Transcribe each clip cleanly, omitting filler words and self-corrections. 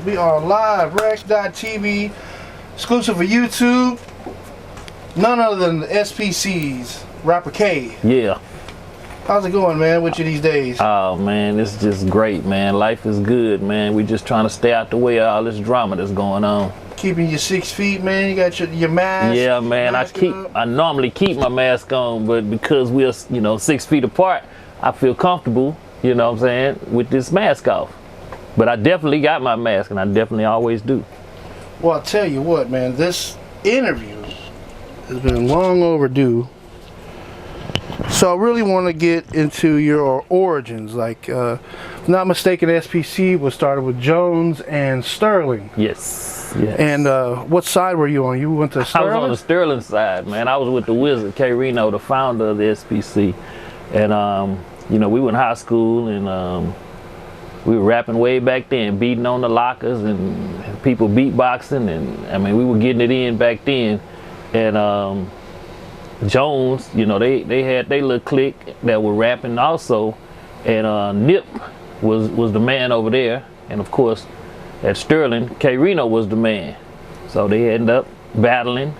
We are live, Rex.TV, exclusive for YouTube. None other than the SPC's, Rapper K. Yeah. How's it going, man, with you these days? Oh, man, it's just great, man. Life is good, man. We just trying to stay out the way of all this drama that's going on. Keeping you 6 feet, man. You got your mask. Yeah, man. I normally keep my mask on, but because we're 6 feet apart, I feel comfortable, you know what I'm saying, with this mask off. But I definitely got my mask, and I definitely always do. Well, I'll tell you what, man. This interview has been long overdue. So I really want to get into your origins. Like, if not mistaken, SPC was started with Jones and Sterling. Yes. And what side were you on? You went to Sterling? I was on the Sterling side, man. I was with the wizard, K-Rino, the founder of the SPC. And, we were in high school, and we were rapping way back then, beating on the lockers and people beatboxing. And, I mean, we were getting it in back then. And Jones, they had their little clique that were rapping also, and Nip was the man over there, and of course at Sterling, K-Rino was the man. So they ended up battling,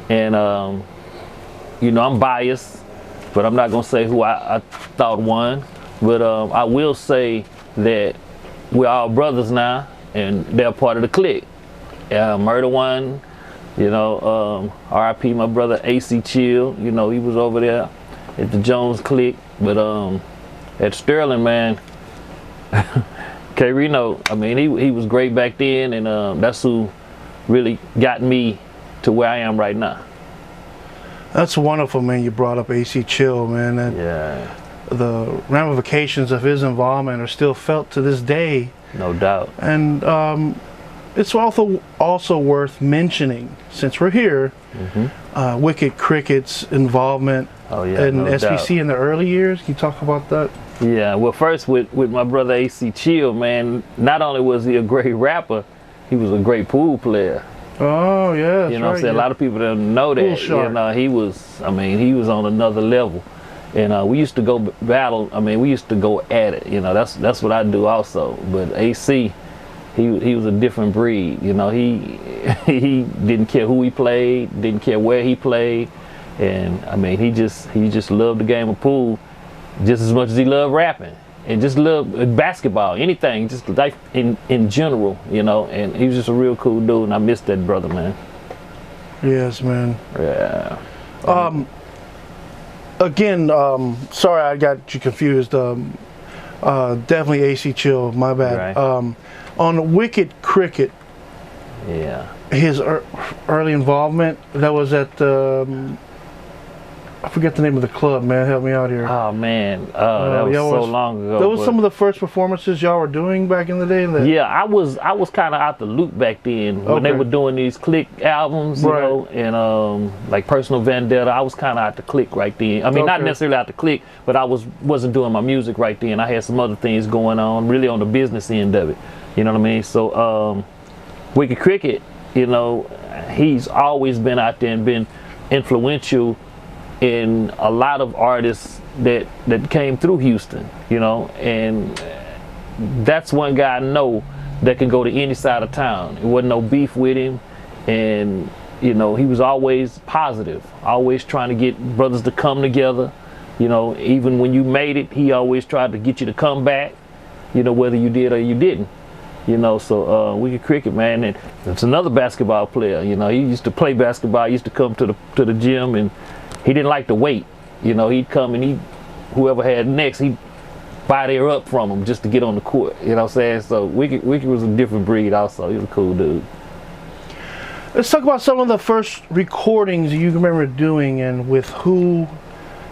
and I'm biased, but I'm not gonna say who I thought won, but I will say that we're all brothers now, and they're part of the clique. Murder One. RIP my brother AC Chill, he was over there at the Jones clique. But at Sterling, man, K-Rino, I mean, he was great back then, and that's who really got me to where I am right now. That's wonderful, man. You brought up AC Chill, man. Yeah. The ramifications of his involvement are still felt to this day. No doubt. And it's also worth mentioning, since we're here, Wicked Cricket's involvement in SPC in the early years. Can you talk about that? Yeah, well, first with my brother AC Chill, man, not only was he a great rapper, he was a great pool player. Oh, yeah, you know what I'm saying? A lot of people don't know that. He was on another level. And we used to go battle. I mean, we used to go at it. That's what I do also. But AC, he was a different breed. He didn't care who he played, didn't care where he played, and I mean he just loved the game of pool just as much as he loved rapping, and just loved basketball, anything, just life in general, and he was just a real cool dude, and I miss that brother, man. Yes, man. Yeah. Again, sorry I got you confused. Definitely AC Chill, my bad. Right. On Wicked Cricket, yeah, his early involvement, that was at I forget the name of the club, man. Help me out here. Oh man, that was so long ago. That was some of the first performances y'all were doing back in the day. Yeah, I was kind of out the loop back then when they were doing these click albums, and like Personal Vendetta. I was kind of out the click right then. I mean, not necessarily out the click, but I wasn't doing my music right then. I had some other things going on, really on the business end of it. You know what I mean? So Wicked Cricket, he's always been out there and been influential in a lot of artists that came through Houston, and that's one guy I know that can go to any side of town. It wasn't no beef with him, and he was always positive, always trying to get brothers to come together. Even when you made it, he always tried to get you to come back, whether you did or you didn't. So Wicked Cricket, man, and it's another basketball player. He used to play basketball, he used to come to the gym, and he didn't like to wait. He'd come and whoever had next, he'd buy their up from him just to get on the court. You know what I'm saying? So Wicked was a different breed also. He was a cool dude. Let's talk about some of the first recordings you remember doing, and with who,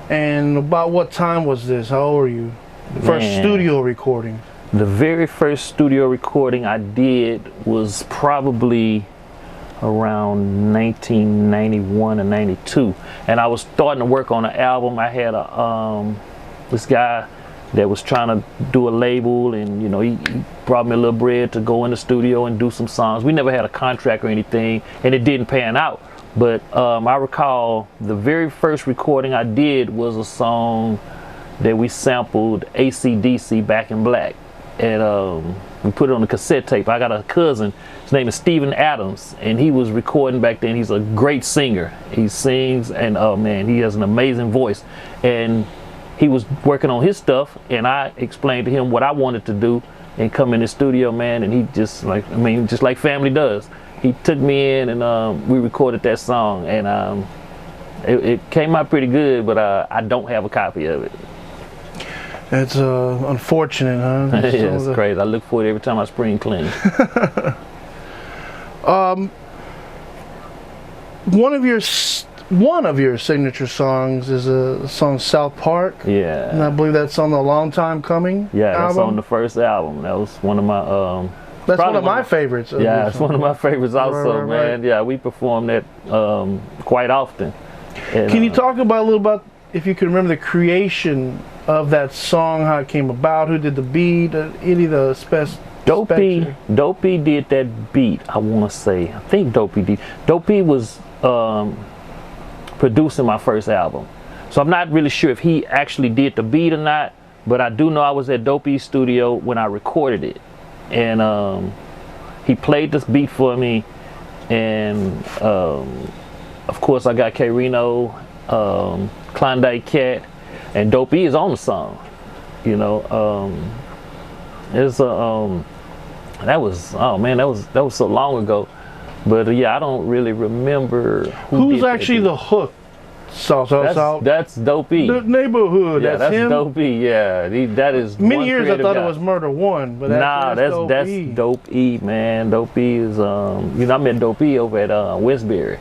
and about what time was this? How old were you? The first studio recording. The very first studio recording I did was probably around 1991 or 92, and I was starting to work on an album. I had this guy that was trying to do a label, and he brought me a little bread to go in the studio and do some songs. We never had a contract or anything, and it didn't pan out, but I recall the very first recording I did was a song that we sampled AC/DC, Back in Black, and we put it on a cassette tape. I got a cousin, his name is Steven Adams, and he was recording back then. He's a great singer. He sings, and oh man, he has an amazing voice. And he was working on his stuff, and I explained to him what I wanted to do and come in the studio, man, and he just like, I mean, just like family does. He took me in, and we recorded that song, and it came out pretty good, but I don't have a copy of it. It's unfortunate, huh? Yeah, it's crazy. I look for it every time I spring clean. One of your signature songs is a song South Park. Yeah. And I believe that's on the Long Time Coming Yeah, album. that's on the first album. That was one of my that's one of my favorites. Yeah, it's one of my favorites also, man. Yeah, we perform that quite often. And, can you talk about a little about, if you can remember, the creation of that song, how it came about, who did the beat, any of the Dopey did that beat, I want to say. I think Dopey did. Dopey was producing my first album. So I'm not really sure if he actually did the beat or not, but I do know I was at Dopey's studio when I recorded it. And he played this beat for me, and of course I got K-Rino, Klondike Cat, and Dopey is on the song. You know, it's that was, oh man, that was so long ago. But yeah, I don't really remember who's actually the hook. That's Dopey. The neighborhood. Yeah, that's him. Dopey. Yeah, that is. Many years I thought it was Murder One, but that's Dopey, man. Dopey is you know, I met Dopey over at Westbury.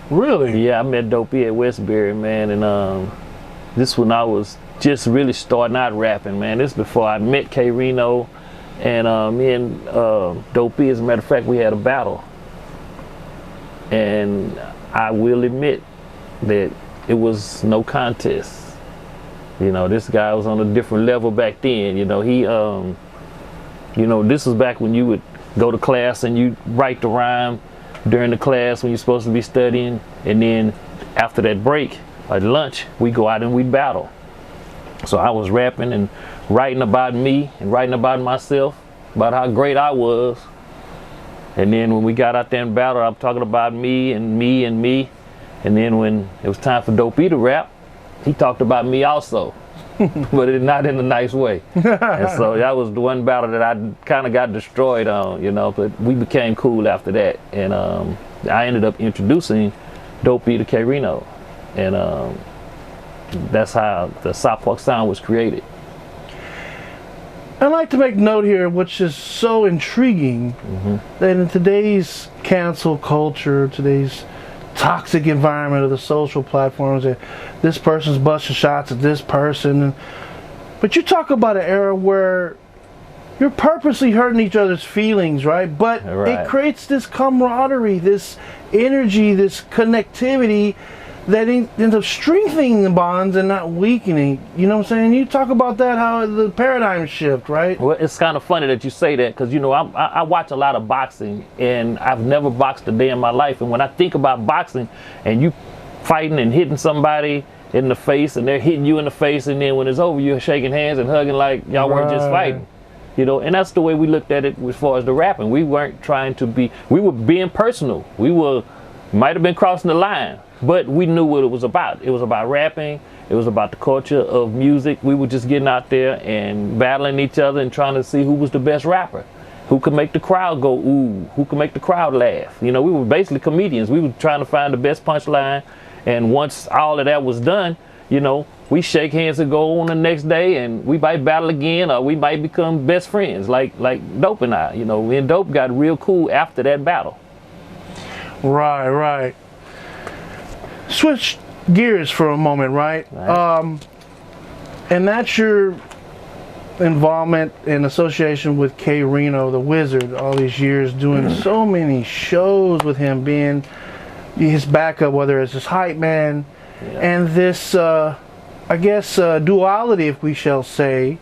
Really? Yeah, I met Dopey at Westbury, man, and this when I was just really starting out rapping, man. This before I met K-Rino, and me and Dopey, as a matter of fact, we had a battle, and I will admit that it was no contest. You know, this guy was on a different level back then. You know, he you know, this was back when you would go to class and you write the rhyme during the class when you're supposed to be studying, and then after that break at lunch we go out and we battle. So I was rapping and writing about me and writing about myself, about how great I was. And then when we got out there and battled, I'm talking about me and me and me. And then when it was time for Dopey to rap, he talked about me also, but not in a nice way. And so that was the one battle that I kind of got destroyed on, you know, but we became cool after that. And I ended up introducing Dopey to K-Rino. And that's how the South Park sound was created. I'd like to make note here, which is so intriguing, that in today's cancel culture, today's toxic environment of the social platforms, that this person's busting shots at this person, but you talk about an era where you're purposely hurting each other's feelings, right? But it creates this camaraderie, this energy, this connectivity that ends up strengthening the bonds and not weakening. You know what I'm saying? You talk about that, how the paradigm shift, right? Well, it's kind of funny that you say that, because, you know, I watch a lot of boxing, and I've never boxed a day in my life. And when I think about boxing and you fighting and hitting somebody in the face, and they're hitting you in the face, and then when it's over, you're shaking hands and hugging like y'all weren't just fighting. You know, and that's the way we looked at it as far as the rapping. We weren't trying to be, we were being personal. We might have been crossing the line, but we knew what it was about. It was about rapping. It was about the culture of music. We were just getting out there and battling each other and trying to see who was the best rapper, who could make the crowd go ooh, who could make the crowd laugh. You know, we were basically comedians. We were trying to find the best punchline, and once all of that was done, you know, we shake hands and go on the next day, and we might battle again, or we might become best friends, like Dope and I. You know, me and Dope got real cool after that battle. Right. Switch gears for a moment, right? And that's your involvement and association with K-Rino, the Wizard, all these years, doing so many shows with him, being his backup, whether it's his hype man, and this, I guess, duality, if we shall say,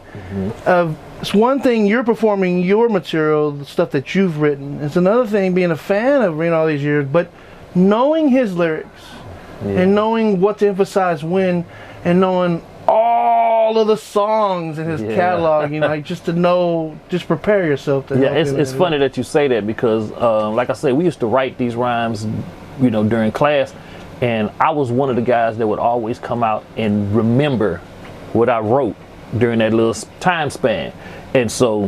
of it's one thing you're performing your material, the stuff that you've written. It's another thing being a fan of Reno all these years, but knowing his lyrics and knowing what to emphasize when, and knowing all all of the songs in his catalog, you know, like just to know, just prepare yourself to. Yeah, it's funny that you say that because, like I said, we used to write these rhymes, you know, during class, and I was one of the guys that would always come out and remember what I wrote during that little time span. And so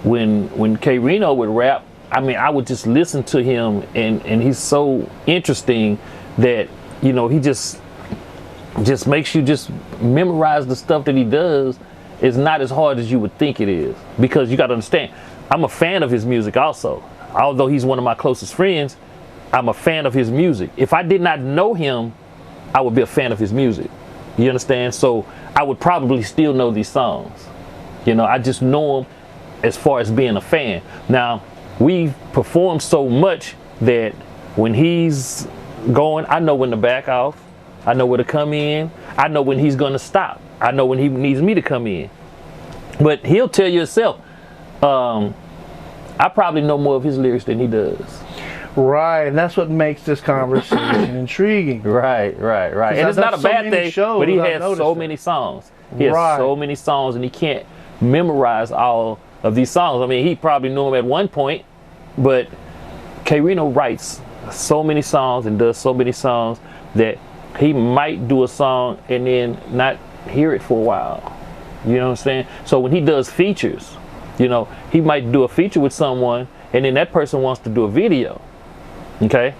when K-Rino would rap, I mean, I would just listen to him, and he's so interesting that, you know, he just makes you just memorize the stuff that he does. Is not as hard as you would think it is, because you got to understand, I'm a fan of his music also. Although he's one of my closest friends, I'm a fan of his music. If I did not know him, I would be a fan of his music. You understand? So I would probably still know these songs. You know, I just know him as far as being a fan. Now, we perform so much that when he's going, I know when to back off. I know where to come in. I know when he's going to stop. I know when he needs me to come in. But he'll tell you himself, I probably know more of his lyrics than he does. Right, and that's what makes this conversation intriguing. Right. And it's not a bad thing, but he has so many songs. He has so many songs, and he can't memorize all of these songs. I mean, he probably knew them at one point, but K-Rino writes so many songs and does so many songs that he might do a song and then not hear it for a while. You know what I'm saying? So when he does features, you know, he might do a feature with someone, and then that person wants to do a video. Okay?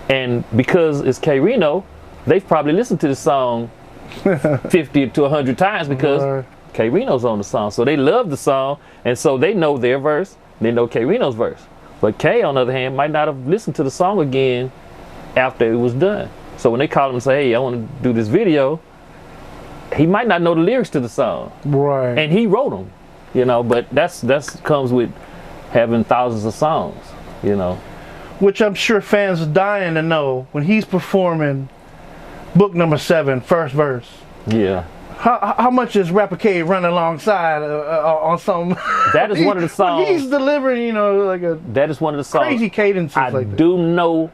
And because it's K-Rino, they've probably listened to the song 50 to 100 times because K-Rino's on the song. So they love the song, and so they know their verse, they know K-Rino's verse. But K, on the other hand, might not have listened to the song again after it was done. So when they call him and say, hey, I want to do this video, he might not know the lyrics to the song. Right. And he wrote them, you know, but that's comes with having thousands of songs, you know. Which I'm sure fans are dying to know when he's performing book number 7, first verse. Yeah. How much is Rapper K running alongside on some? That is one of the songs. He's delivering, you know, like a. That is one of the songs. Crazy cadences. I like that. do know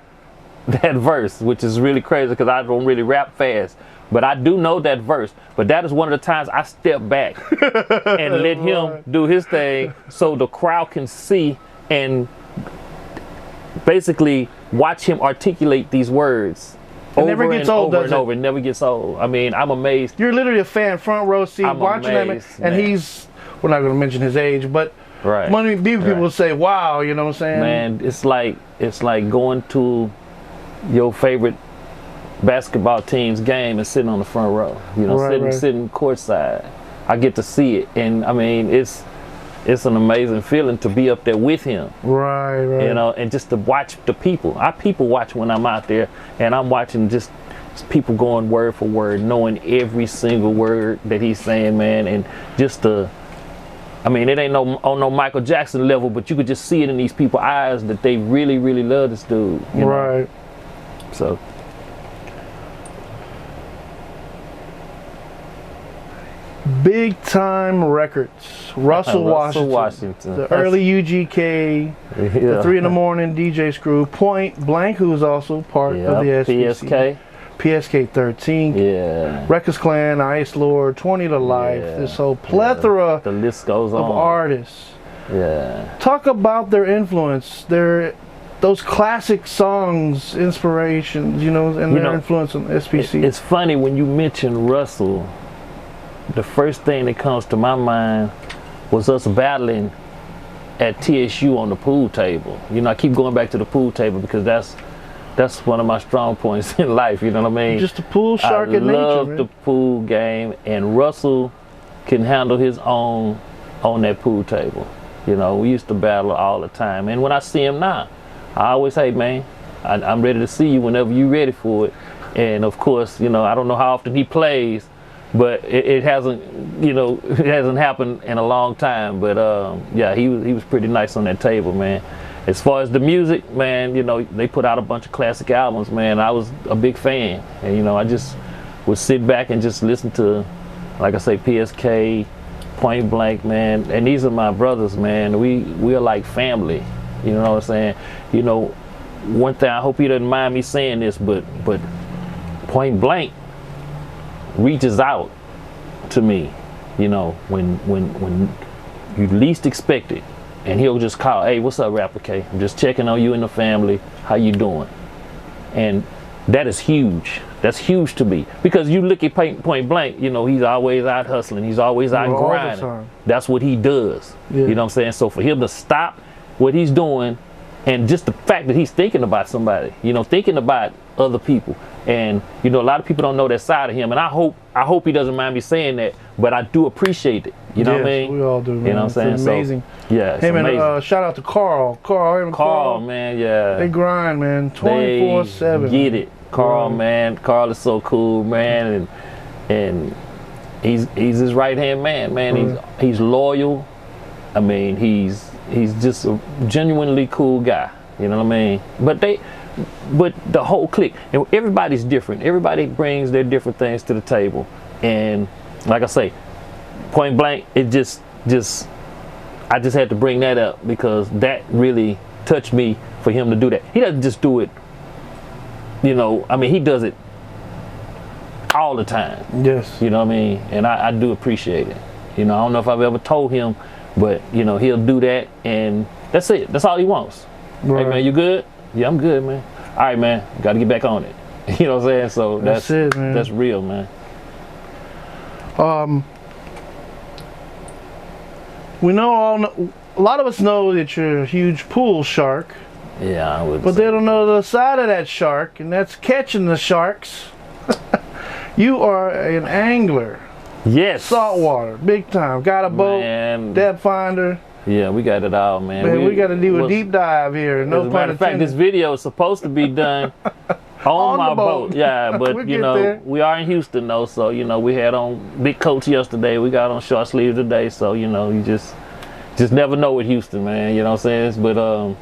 that verse, which is really crazy because I don't really rap fast, but I do know that verse. But that is one of the times I step back and let him do his thing, so the crowd can see and basically watch him articulate these words. It never gets old, does it? Over. It never gets old. I mean, I'm amazed. You're literally a fan, front row seat, watching that man. And he's, we're not going to mention his age, but many people will say, wow, you know what I'm saying? Man, it's like going to your favorite basketball team's game and sitting on the front row. You know, sitting courtside. I get to see it, and I mean, it's an amazing feeling to be up there with him. Right. You know, and just to watch the people. I people watch when I'm out there, and I'm watching just people going word for word, knowing every single word that he's saying, man, and just I mean, it ain't on no Michael Jackson level, but you could just see it in these people's eyes that they really, really love this dude. You know? So. Bigtyme Recordz, Russell Washington, the early UGK, the 3 in the morning DJ Screw, Point Blank, who is also part of the SPC, PSK 13, Records Clan, Ice Lord, 20 to Life, this whole plethora the list goes on. of artists. Talk about their influence, those classic songs, inspirations, you know, and their influence on SPC. It's funny when you mention Russell. The first thing that comes to my mind was us battling at TSU on the pool table. You know, I keep going back to the pool table because that's one of my strong points in life, you know what I mean? Just a pool shark in nature, I love the pool game, and Russell can handle his own on that pool table. You know, we used to battle all the time. And when I see him now, I always say, man, I'm ready to see you whenever you're ready for it. And of course, you know, I don't know how often he plays, but it hasn't, you know, it hasn't happened in a long time. But yeah, he was pretty nice on that table, man. As far as the music, man, you know, they put out a bunch of classic albums, man. I was a big fan, and you know, I just would sit back and just listen to, like I say, PSK, Point Blank, man. And these are my brothers, man. We are like family. You know what I'm saying? You know, one thing, I hope he doesn't mind me saying this, but Point Blank reaches out to me. you know, when you least expect it, and he'll just call, hey, what's up, Rapper K? I'm just checking on you and the family. How you doing? And that is huge. That's huge to me, because you look at point blank, you know, he's always out hustling. He's always out grinding. That's what he does. Yeah. You know what I'm saying? So for him to stop what he's doing, and just the fact that he's thinking about somebody, you know, thinking about other people. And, you know, a lot of people don't know that side of him. And I hope he doesn't mind me saying that, but I do appreciate it. You know what I mean? We all do, man. You know what I'm saying? It's amazing. So, yeah, it's amazing. Shout out to Carl, man, yeah. They grind, man, 24/7. Get it. Carl, man. Carl is so cool, man, and he's his right-hand man. He's loyal. I mean, he's just a genuinely cool guy. You know what I mean? But the whole clique, and everybody's different. Everybody brings their different things to the table, and like I say, point blank, I just had to bring that up, because that really touched me for him to do that. He doesn't just do it. You know, I mean, he does it all the time. Yes. You know what I mean? And I do appreciate it. You know, I don't know if I've ever told him, but, you know, he'll do that, and that's it. That's all he wants. Right. Hey, man, you good? Yeah, I'm good, man. All right, man, got to get back on it. You know what I'm saying? So that's it, man. That's real, man. We know a lot of us know that you're a huge pool shark. Yeah, I would. But they don't know the side of that shark, and that's catching the sharks. You are an angler. Yes. Saltwater, big time. Got a boat, depth finder. Yeah, we got it all, man. We got to do a deep dive here. No as a matter of fact, this video is supposed to be done on my boat. Yeah, but you know, we are in Houston though, so you know, we had on big coats yesterday. We got on short sleeves today, so you know, you just never know with Houston, man. You know what I'm saying? But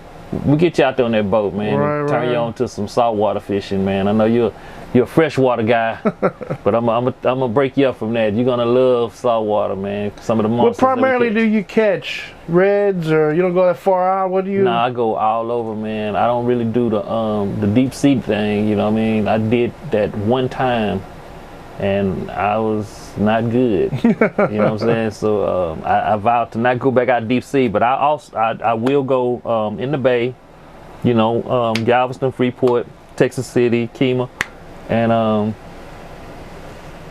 we get you out there on that boat, man. And turn you on to some saltwater fishing, man. I know you're a freshwater guy, but I'm gonna break you up from that. You're gonna love saltwater, man. Some of the monsters. What primarily do you catch? Reds, or you don't go that far out? What do you? Nah, I go all over, man. I don't really do the deep sea thing. You know what I mean? I did that one time, and I was not good. You know what I'm saying? So I vowed to not go back out deep sea, but I will go in the bay. You know, Galveston, Freeport, Texas City, Kemah. And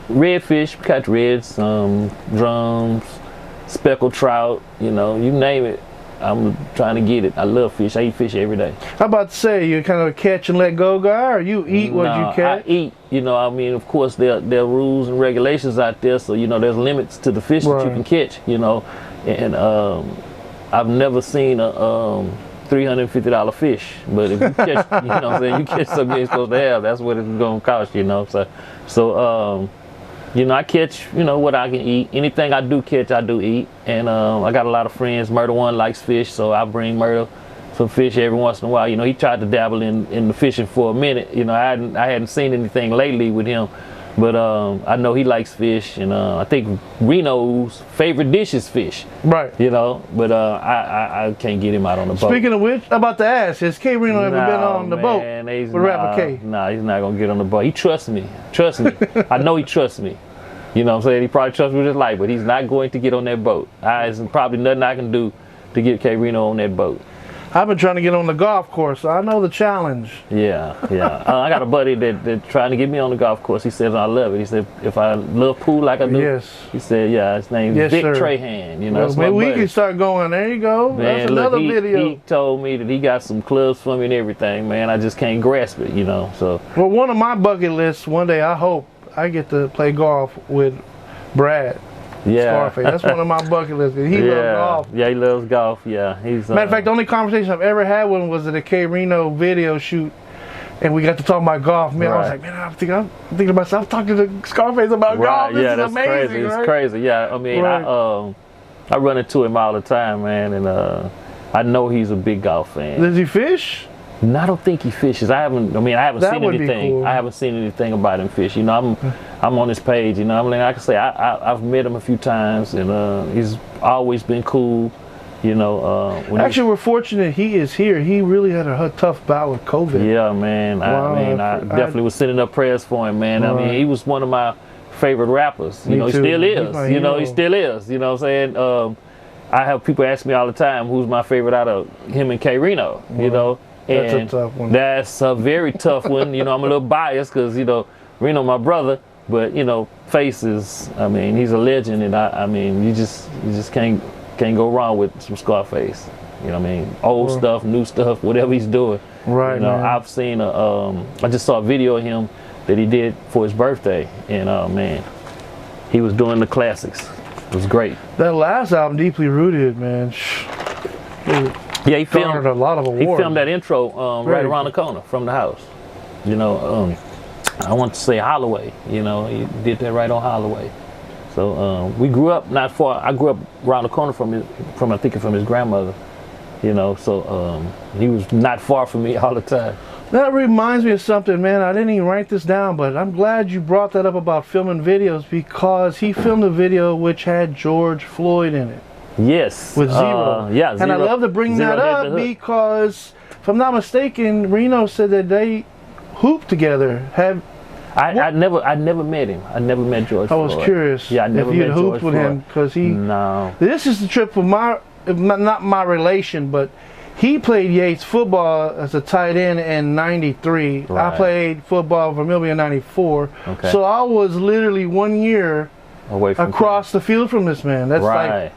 redfish, we catch reds, drums, speckled trout, you know, you name it. I'm trying to get it. I love fish. I eat fish every day. How about to say, you're kind of a catch and let go guy, or you eat what you catch? I eat. You know, I mean, of course, there are rules and regulations out there, so, you know, there's limits to the fish that you can catch, you know. And I've never seen a $350 fish, but if you catch, you know what I'm saying, you catch something you ain't supposed to have, that's what it's gonna cost, you know. So you know, I catch, you know, what I can eat. Anything I do catch, I do eat. And I got a lot of friends. Murder One likes fish, so I bring Murder some fish every once in a while. You know, he tried to dabble in the fishing for a minute. You know, I hadn't seen anything lately with him, but I know he likes fish, and I think Reno's favorite dish is fish. Right. You know, but I can't get him out on the boat. Speaking of which, I'm about to ask, has K-Rino ever been on the boat with Rapper K? Nah, he's not gonna get on the boat. He trusts me. Trust me. I know he trusts me. You know what I'm saying? He probably trusts me with his life, but he's not going to get on that boat. There's probably nothing I can do to get K-Rino on that boat. I've been trying to get on the golf course, so I know the challenge. Yeah. I got a buddy that trying to get me on the golf course. He says I love it. He said if I love pool like I do. Yes. He said, yeah, his name's Vic Trahan. You know, well, maybe we can start going. There you go. Man, that's another video. He told me that he got some clubs for me and everything, man. I just can't grasp it, you know. So. Well, one of my bucket lists one day, I hope I get to play golf with Brad. Yeah. Scarface. That's one of my bucket lists. He loves golf. Yeah, he loves golf. Yeah, he's. Matter of fact, the only conversation I've ever had with him was at a K-Rino video shoot, and we got to talk about golf. Man, I was like, man, I'm thinking about myself talking to Scarface about golf. This is amazing. Crazy. It's crazy. Yeah, I mean, I run into him all the time, man, and I know he's a big golf fan. Does he fish? No, I don't think he fishes. I haven't seen anything. Cool. I haven't seen anything about him fish. You know, I'm on his page. You know, I mean, like I say, I've met him a few times, and he's always been cool. You know, actually, we're fortunate he is here. He really had a tough bout with COVID. Yeah, man. Wow. I definitely was sending up prayers for him, man. I mean, he was one of my favorite rappers. You know, he still is. You know, he still is. You know what I'm saying? I have people ask me all the time, who's my favorite out of him and K-Rino, you know? And that's a tough one. That's a very tough one. You know, I'm a little biased because, you know, Reno my brother, but, you know, Face is, I mean, he's a legend, and I mean, you just can't go wrong with some Scarface. You know what I mean? Old stuff, new stuff, whatever he's doing. Right, you know, man. I've seen I just saw a video of him that he did for his birthday, and man, he was doing the classics. It was great. That last album, Deeply Rooted, man. Yeah, he filmed a lot of awards. He filmed that intro right around the corner from the house. You know, I want to say Holloway. You know, he did that right on Holloway. So we grew up not far. I grew up around the corner from his grandmother. You know, so he was not far from me all the time. That reminds me of something, man. I didn't even write this down, but I'm glad you brought that up about filming videos, because he filmed a video which had George Floyd in it. Yes. With Zero. Yeah, and I love to bring that up because, if I'm not mistaken, Reno said that they hooped together. I never met him. I never met George Floyd. I was curious I never if you'd met hooped George with Floyd. him, because he. No. This is the trip for not my relation, but he played Yates football as a tight end in '93. Right. I played football for Millville in '94. Okay. So I was literally 1 year away from across the field from this man. That's right,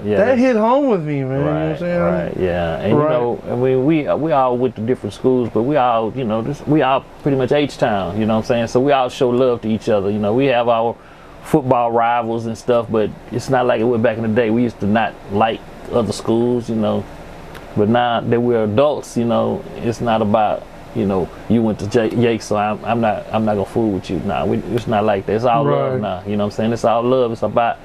yeah. That hit home with me, man. Right, you know what I'm saying? Right, yeah. And you know, I mean, we all went to different schools, but we all, you know, we all pretty much H-Town, you know what I'm saying? So we all show love to each other. You know, we have our football rivals and stuff, but it's not like it was back in the day. We used to not like other schools, you know. But now that we're adults, you know, it's not about, you know, you went to Yates, so I'm not gonna fool with you. Nah, it's not like that. It's all love now. You know what I'm saying? It's all love. It's about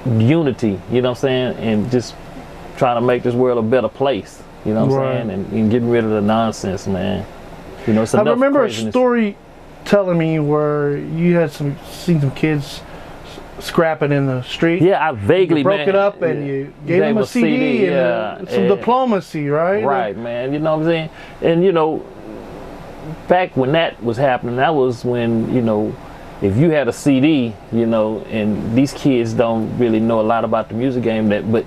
unity. You know what I'm saying? And just trying to make this world a better place. You know what I'm saying? And getting rid of the nonsense, man. You know, it's enough I remember craziness. A story telling me where you had seen some kids scrapping in the street. Yeah, I vaguely, you broke it up and you gave them a CD and some diplomacy, right? Right, man. You know what I'm saying? And you know, back when that was happening, that was when, you know, if you had a CD, you know, and these kids don't really know a lot about the music game, but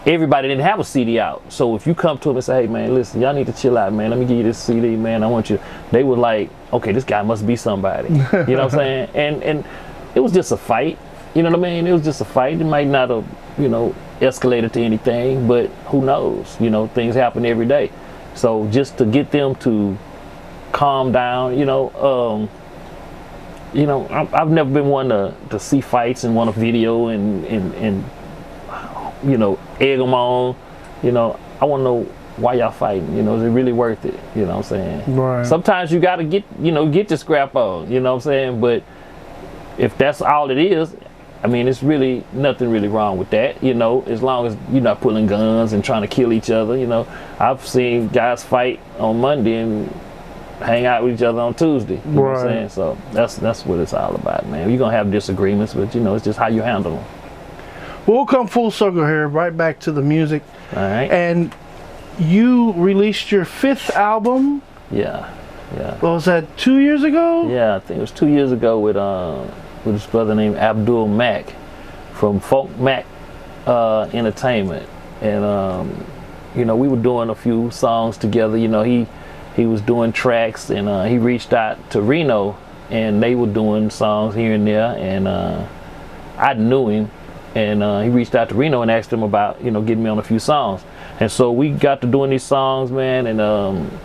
everybody didn't have a CD out. So if you come to them and say, hey man, listen, y'all need to chill out, man. Let me give you this CD, man. I want you. They were like, okay, this guy must be somebody. You know what I'm saying? And it was just a fight. You know what I mean? It was just a fight. It might not have, you know, escalated to anything, but who knows? You know, things happen every day. So just to get them to calm down, you know, I've never been one to see fights and want a video and you know, egg them on. You know, I want to know why y'all fighting. You know, is it really worth it? You know what I'm saying? Right. Sometimes you got to get your scrap on. You know what I'm saying? But if that's all it is, I mean, it's really nothing really wrong with that, you know, as long as you're not pulling guns and trying to kill each other. You know, I've seen guys fight on Monday and hang out with each other on Tuesday. You know what I'm saying? So that's what it's all about, man. You're gonna have disagreements, but you know, it's just how you handle them. We'll come full circle here, right back to the music. All right. And you released your 5th album. Yeah. What was that, 2 years ago? Yeah, I think it was 2 years ago with this brother named Abdul Mack from Funk Mac Entertainment, and you know, we were doing a few songs together. You know, he was doing tracks, and he reached out to Reno, and they were doing songs here and there, and I knew him, and he reached out to Reno and asked him about, you know, getting me on a few songs, and so we got to doing these songs, man, and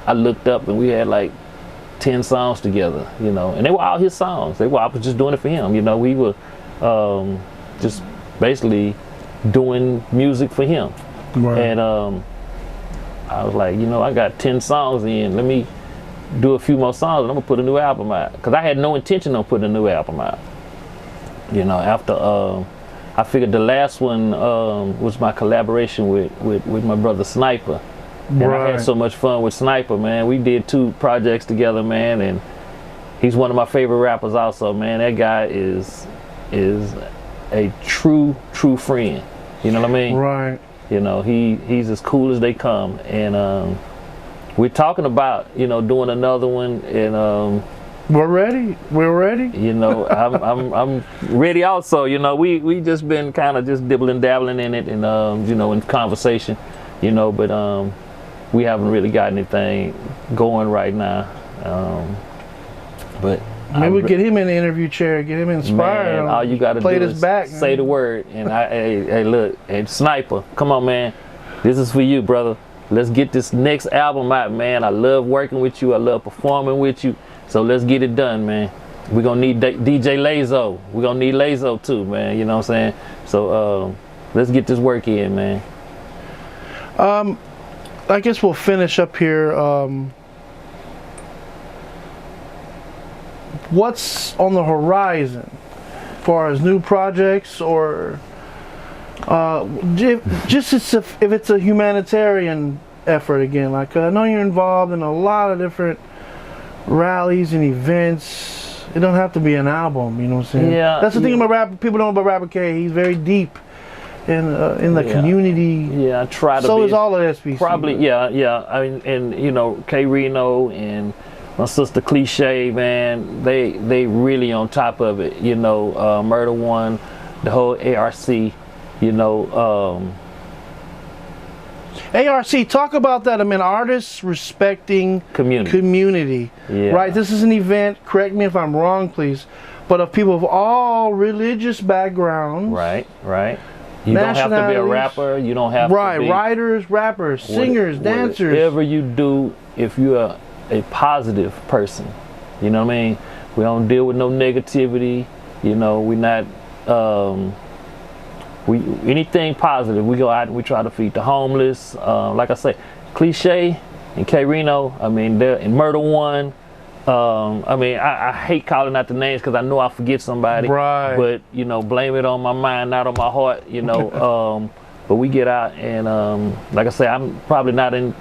I looked up and we had like 10 songs together, you know, and they were all his songs. I was just doing it for him, you know. We were just basically doing music for him. Right. And I was like, you know, I got 10 songs in, let me do a few more songs and I'm gonna put a new album out, because I had no intention on putting a new album out. You know, after I figured the last one was my collaboration with my brother Sniper. And I had so much fun with Sniper, man. We did 2 projects together, man, and he's one of my favorite rappers also, man. That guy is a true friend. You know what I mean? Right. You know, he's as cool as they come. And we're talking about, you know, doing another one, and We're ready. We're ready. You know, I'm ready also. You know, we just been kind of just dabbling in it, and you know, in conversation, you know, but we haven't really got anything going right now. But maybe we get him in the interview chair, get him inspired. Man, all you gotta play do this is back, say man. the word, and hey, look, and Sniper, come on, man, this is for you, brother. Let's get this next album out, man. I love working with you. I love performing with you. So let's get it done, man. We're gonna need DJ Lazo. We're gonna need Lazo too, man. You know what I'm saying? So let's get this work in, man. I guess we'll finish up here. What's on the horizon as far as new projects, or just if it's a humanitarian effort again? Like, I know you're involved in a lot of different rallies and events. It don't have to be an album, you know what I'm saying? Yeah. That's the thing about rapper. People don't know about Rapper K. He's very deep in the community. Yeah, I try to. So be is all of SPC. Probably, yeah. I mean, and you know, K-Rino and my sister Cliche, man, they really on top of it. You know, Murder One, the whole ARC. You know. ARC, talk about that. I mean, artists respecting community. Yeah. Right? This is an event, correct me if I'm wrong, please, but of people of all religious backgrounds. Right. You don't have to be a rapper. You don't have to be. Writers, rappers, singers, dancers. Whatever you do, if you're a positive person, you know what I mean? We don't deal with no negativity. You know, we're not... anything positive, we go out and we try to feed the homeless. Like I say, Cliche and K-Rino, I mean, they're in Murder One. I mean, I hate calling out the names because I know I forget somebody. Right. But, you know, blame it on my mind, not on my heart, you know. But we get out and, like I say, I'm probably not on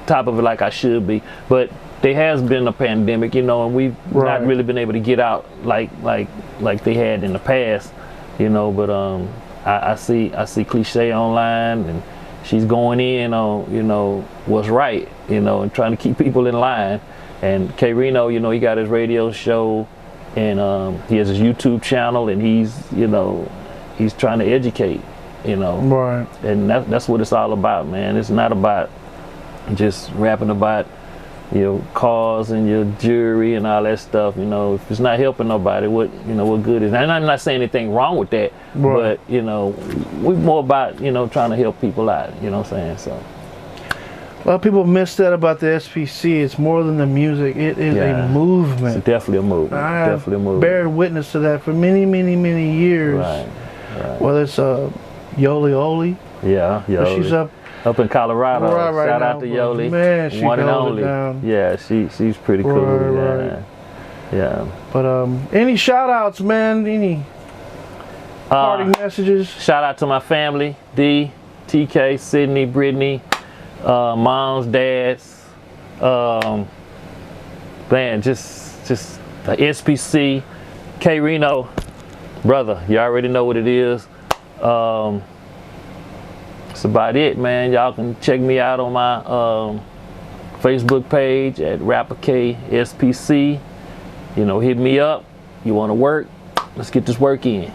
top of it like I should be. But there has been a pandemic, you know, and we've not really been able to get out like they had in the past, you know. But I see Cliche online, and she's going in on, you know, what's right, you know, and trying to keep people in line. And K-Rino, you know, he got his radio show, and he has his YouTube channel, and he's trying to educate, you know. Right. And that's what it's all about, man. It's not about just rapping about your cars and your jewelry and all that stuff, you know. If it's not helping nobody, what good is it? And I'm not saying anything wrong with that, but, you know, we're more about, you know, trying to help people out, you know what I'm saying? So a lot of people miss that about the SPC. It's more than the music. It is a movement. It's definitely a movement. I have bared witness to that for many, many, many years. Right. Whether it's Yoli Oli. Yeah, Yoli. She's up in Colorado. Right Shout now, out to Yoli. Man, she one and held only. It down. Yeah, she's pretty cool. Right. Yeah. But any shout outs, man? Any parting messages? Shout out to my family, D, TK, Sydney, Brittany, moms, dads, man, just the SPC, K-Rino, brother, you already know what it is. That's about it, man. Y'all can check me out on my Facebook page at Rapper K SPC. You know, hit me up. You want to work? Let's get this work in.